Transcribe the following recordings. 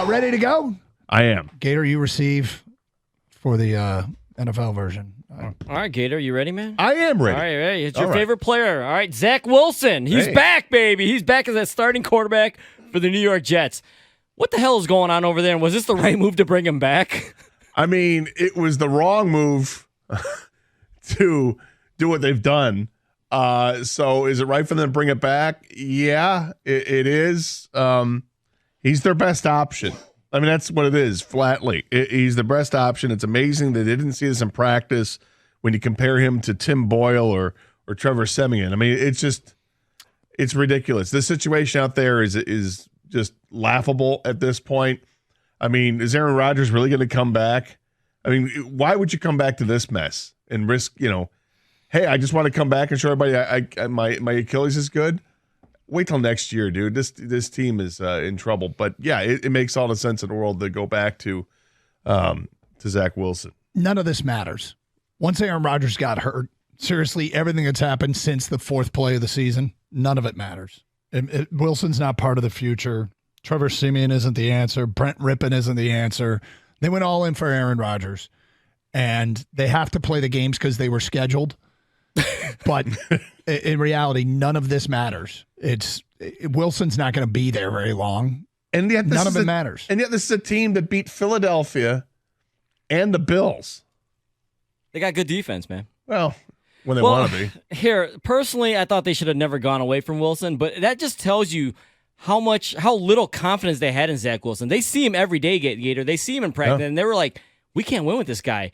ready to go? I am. Gator, you receive for the NFL version. All right, Gator, you ready, man? I am ready. All right, ready. It's your favorite player. All right, Zach Wilson. He's back, baby. He's back as a starting quarterback for the New York Jets. What the hell is going on over there? And was this the right move to bring him back? I mean, it was the wrong move to do what they've done. So is it right for them to bring it back? Yeah, it is. He's their best option. I mean, that's what it is, flatly. He's the best option. It's amazing that they didn't see this in practice when you compare him to Tim Boyle or Trevor Siemian. I mean, it's ridiculous. This situation out there is just laughable at this point. I mean, is Aaron Rodgers really going to come back? I mean, why would you come back to this mess and risk, hey, I just want to come back and show everybody my Achilles is good? Wait till next year, dude. This team is in trouble. But, yeah, it makes all the sense in the world to go back to Zach Wilson. None of this matters. Once Aaron Rodgers got hurt, seriously, everything that's happened since the fourth play of the season, none of it matters. Wilson's not part of the future. Trevor Siemian isn't the answer. Brent Rippon isn't the answer. They went all in for Aaron Rodgers, and they have to play the games because they were scheduled. But in reality, none of this matters. Wilson's not going to be there very long, and yet none of it matters. And yet this is a team that beat Philadelphia and the Bills. They got good defense, man. Well, when they want to be. Here, personally, I thought they should have never gone away from Wilson, but that just tells you how little confidence they had in Zach Wilson. They see him every day, Gator. They see him in practice, and they were like, we can't win with this guy.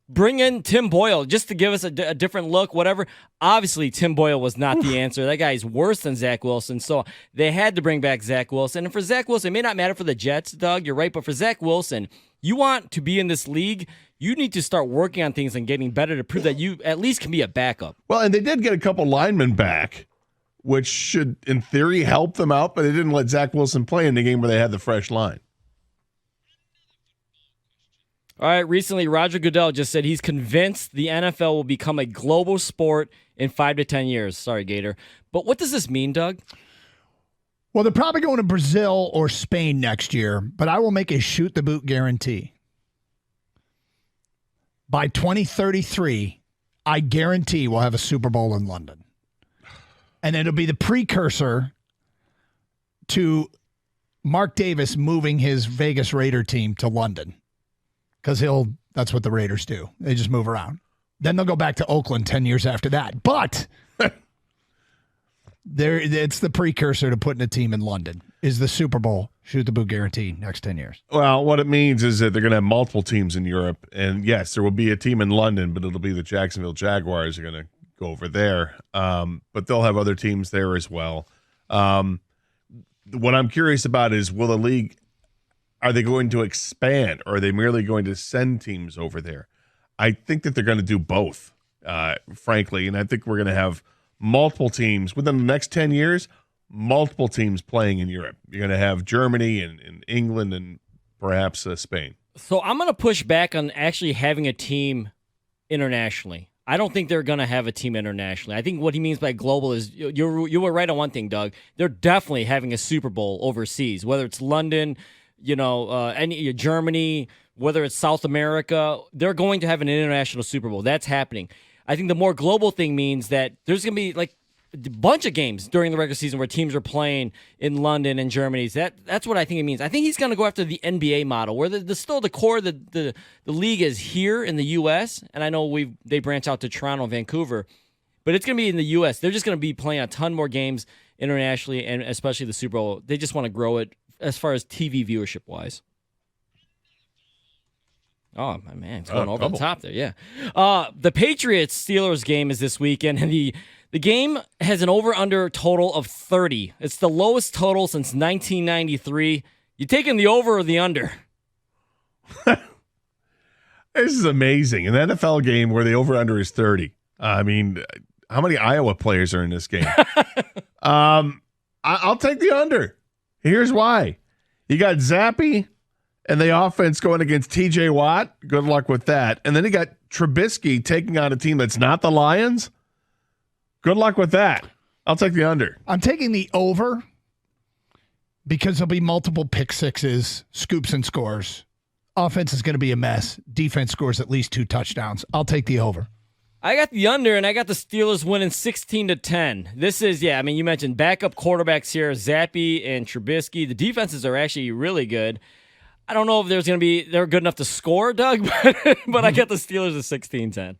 Bring in Tim Boyle just to give us a different look, whatever. Obviously, Tim Boyle was not the answer. That guy's worse than Zach Wilson, so they had to bring back Zach Wilson. And for Zach Wilson, it may not matter for the Jets, Doug, you're right, but for Zach Wilson, you want to be in this league, you need to start working on things and getting better to prove that you at least can be a backup. Well, and they did get a couple linemen back, which should, in theory, help them out, but they didn't let Zach Wilson play in the game where they had the fresh line. All right, recently Roger Goodell just said he's convinced the NFL will become a global sport in 5 to 10 years. Sorry, Gator. But what does this mean, Doug? Well, they're probably going to Brazil or Spain next year, but I will make a shoot-the-boot guarantee. By 2033, I guarantee we'll have a Super Bowl in London. And it'll be the precursor to Mark Davis moving his Vegas Raider team to London. Because that's what the Raiders do. They just move around. Then they'll go back to Oakland 10 years after that. But it's the precursor to putting a team in London, is the Super Bowl shoot-the-boot guarantee next 10 years. Well, what it means is that they're going to have multiple teams in Europe. And, yes, there will be a team in London, but it'll be the Jacksonville Jaguars are going to go over there. But they'll have other teams there as well. What I'm curious about is, will the league – are they going to expand, or are they merely going to send teams over there? I think that they're going to do both, frankly, and I think we're going to have multiple teams within the next 10 years, multiple teams playing in Europe. You're going to have Germany and England and perhaps Spain. So I'm going to push back on actually having a team internationally. I don't think they're going to have a team internationally. I think what he means by global is, you were right on one thing, Doug. They're definitely having a Super Bowl overseas, whether it's London, any Germany, whether it's South America, they're going to have an international Super Bowl. That's happening. I think the more global thing means that there's going to be like a bunch of games during the regular season where teams are playing in London and Germany. That's what I think it means. I think he's going to go after the NBA model, where still the core of the league is here in the U.S., and I know they branch out to Toronto and Vancouver, but it's going to be in the U.S. They're just going to be playing a ton more games internationally, and especially the Super Bowl. They just want to grow it as far as TV viewership-wise. Oh, my man, it's going over the top there, yeah. The Patriots-Steelers game is this weekend, and the game has an over-under total of 30. It's the lowest total since 1993. You taking the over or the under? This is amazing. An NFL game where the over-under is 30. I mean, how many Iowa players are in this game? I'll take the under. Here's why. You got Zappy and the offense going against TJ Watt. Good luck with that. And then you got Trubisky taking on a team that's not the Lions. Good luck with that. I'll take the under. I'm taking the over because there'll be multiple pick sixes, scoops and scores. Offense is going to be a mess. Defense scores at least 2 touchdowns. I'll take the over. I got the under, and I got the Steelers winning 16-10. This is, you mentioned backup quarterbacks here, Zappe and Trubisky. The defenses are actually really good. I don't know if they're good enough to score, Doug, but I got the Steelers at 16-10.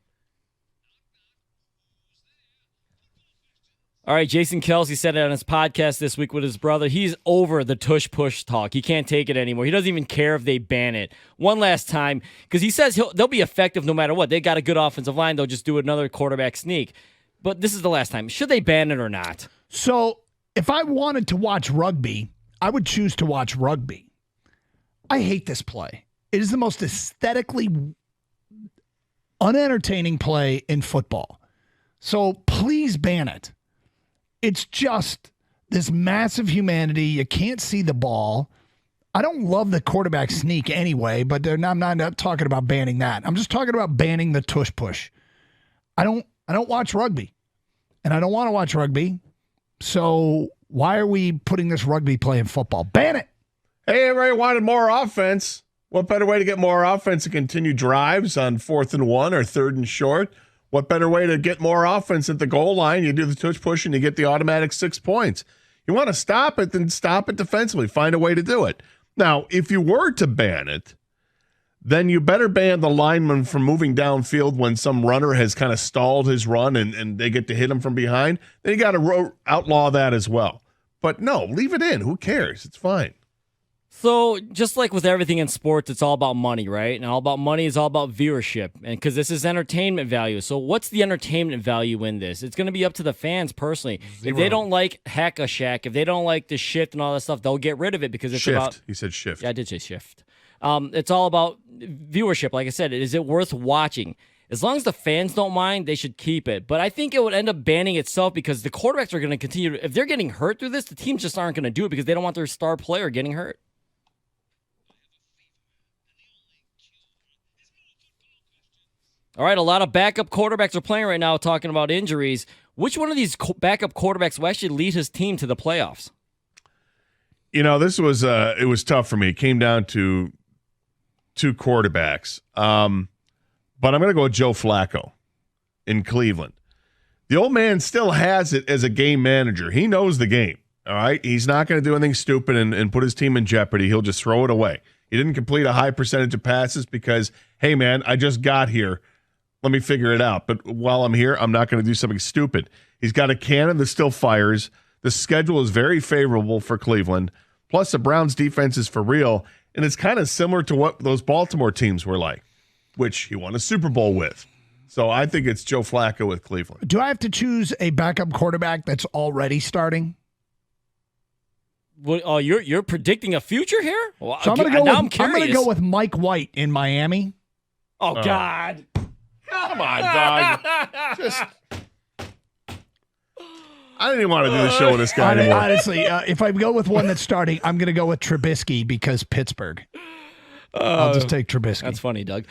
All right, Jason Kelsey said it on his podcast this week with his brother. He's over the tush-push talk. He can't take it anymore. He doesn't even care if they ban it. One last time, because he says they'll be effective no matter what. They got a good offensive line. They'll just do another quarterback sneak. But this is the last time. Should they ban it or not? So if I wanted to watch rugby, I would choose to watch rugby. I hate this play. It is the most aesthetically unentertaining play in football. So please ban it. It's just this massive humanity. You can't see the ball. I don't love the quarterback sneak anyway, but I'm not talking about banning that. I'm just talking about banning the tush push. I don't watch rugby, and I don't want to watch rugby. So why are we putting this rugby play in football? Ban it. Hey, everybody wanted more offense. What better way to get more offense to continue drives on 4th and 1 or 3rd and short? What better way to get more offense at the goal line? You do the tush push and you get the automatic 6 points. You want to stop it, then stop it defensively. Find a way to do it. Now, if you were to ban it, then you better ban the lineman from moving downfield when some runner has kind of stalled his run and they get to hit him from behind. Then you got to outlaw that as well. But no, leave it in. Who cares? It's fine. So just like with everything in sports, it's all about money, right? And all about money is all about viewership, and because this is entertainment value. So what's the entertainment value in this? It's going to be up to the fans personally. 0. If they don't like Hack-a-Shack, if they don't like the shift and all that stuff, they'll get rid of it because it's shift. about. He said shift. Yeah, I did say shift. It's all about viewership. Like I said, is it worth watching? As long as the fans don't mind, they should keep it. But I think it would end up banning itself because the quarterbacks are going to continue. If they're getting hurt through this, the teams just aren't going to do it because they don't want their star player getting hurt. All right, a lot of backup quarterbacks are playing right now talking about injuries. Which one of these backup quarterbacks will actually lead his team to the playoffs? This was it was tough for me. It came down to 2 quarterbacks. But I'm going to go with Joe Flacco in Cleveland. The old man still has it as a game manager. He knows the game, all right? He's not going to do anything stupid and put his team in jeopardy. He'll just throw it away. He didn't complete a high percentage of passes because, hey, man, I just got here. Let me figure it out. But while I'm here, I'm not going to do something stupid. He's got a cannon that still fires. The schedule is very favorable for Cleveland. Plus, the Browns' defense is for real. And it's kind of similar to what those Baltimore teams were like, which he won a Super Bowl with. So I think it's Joe Flacco with Cleveland. Do I have to choose a backup quarterback that's already starting? Well, you're predicting a future here? Well, so I'm going to go with Mike White in Miami. Oh, God. Come on, dog. I didn't even want to do the show with this guy anymore. Honestly, if I go with one that's starting, I'm going to go with Trubisky because Pittsburgh. I'll just take Trubisky. That's funny, Doug.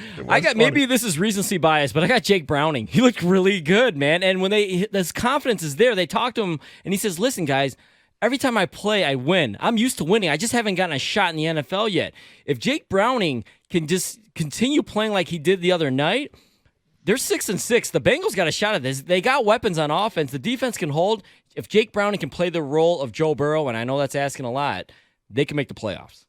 Maybe this is recency bias, but I got Jake Browning. He looked really good, man. And when this confidence is there, they talk to him, and he says, listen, guys, every time I play, I win. I'm used to winning. I just haven't gotten a shot in the NFL yet. If Jake Browning can just continue playing like he did the other night, they're 6-6. The Bengals got a shot at this. They got weapons on offense. The defense can hold. If Jake Browning can play the role of Joe Burrow, and I know that's asking a lot, they can make the playoffs.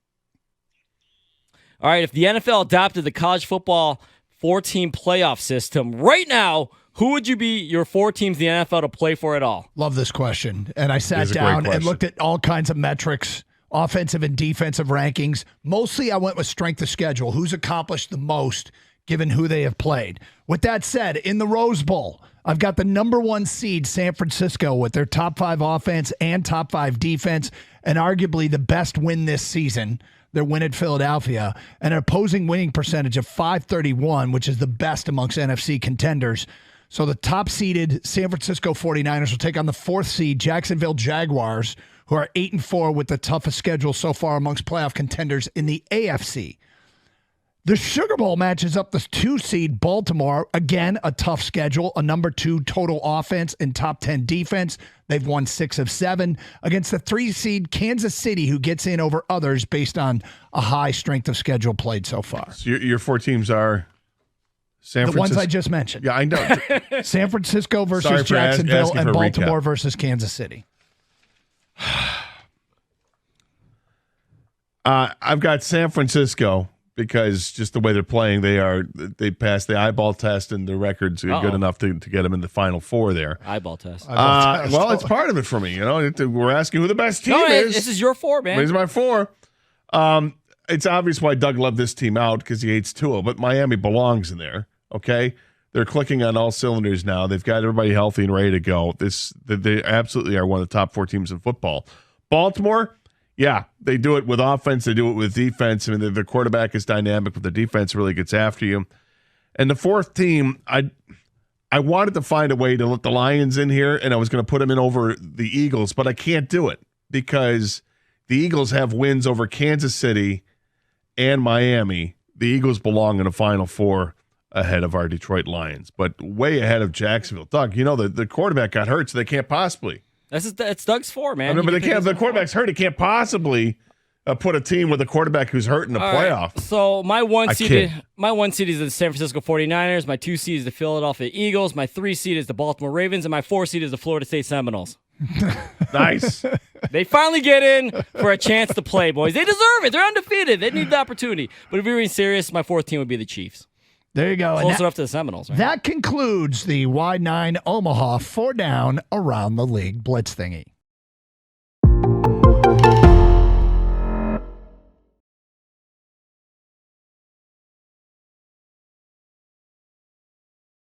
All right, if the NFL adopted the college football 4-team playoff system right now, who would you be your 4 teams in the NFL to play for at all? Love this question. And I sat down and looked at all kinds of metrics, offensive and defensive rankings. Mostly I went with strength of schedule. Who's accomplished the most given who they have played? With that said, in the Rose Bowl, I've got the number 1 seed, San Francisco, with their top 5 offense and top 5 defense, and arguably the best win this season. Their win at Philadelphia, an opposing winning percentage of .531, which is the best amongst NFC contenders. So the top-seeded San Francisco 49ers will take on the 4th seed Jacksonville Jaguars, who are 8-4 with the toughest schedule so far amongst playoff contenders in the AFC. The Sugar Bowl matches up the 2-seed Baltimore. Again, a tough schedule, a number 2 total offense and top 10 defense. They've won 6 of 7 against the 3-seed Kansas City, who gets in over others based on a high strength of schedule played so far. So your 4 teams are San Francisco. The ones I just mentioned. Yeah, I know. San Francisco versus Jacksonville and Baltimore versus Kansas City. I've got San Francisco because just the way they're playing, they passed the eyeball test and the records are good enough to get them in the Final Four there. Eyeball test. Well, it's part of it for me. We're asking who the best team is. This is your 4, man. This is my 4. It's obvious why Doug left this team out because he hates Tua, but Miami belongs in there. Okay, they're clicking on all cylinders now. They've got everybody healthy and ready to go. They absolutely are one of the top 4 teams in football. Baltimore. Yeah, they do it with offense. They do it with defense. I mean, the quarterback is dynamic, but the defense really gets after you. And the 4th team, I wanted to find a way to let the Lions in here, and I was going to put them in over the Eagles, but I can't do it because the Eagles have wins over Kansas City and Miami. The Eagles belong in a Final Four ahead of our Detroit Lions, but way ahead of Jacksonville. Doug, the quarterback got hurt, so they can't possibly. It's Doug's 4, man. I mean, but they can't. The quarterback's hurt. He can't possibly put a team with a quarterback who's hurt in the playoff. Right. So my 1 seed is the San Francisco 49ers. My 2 seed is the Philadelphia Eagles. My 3 seed is the Baltimore Ravens, and my 4 seed is the Florida State Seminoles. Nice. They finally get in for a chance to play, boys. They deserve it. They're undefeated. They need the opportunity. But if you're being serious, my 4th team would be the Chiefs. There you go. Close enough to the Seminoles. Right? That concludes the Y9 Omaha 4 down around the league blitz thingy.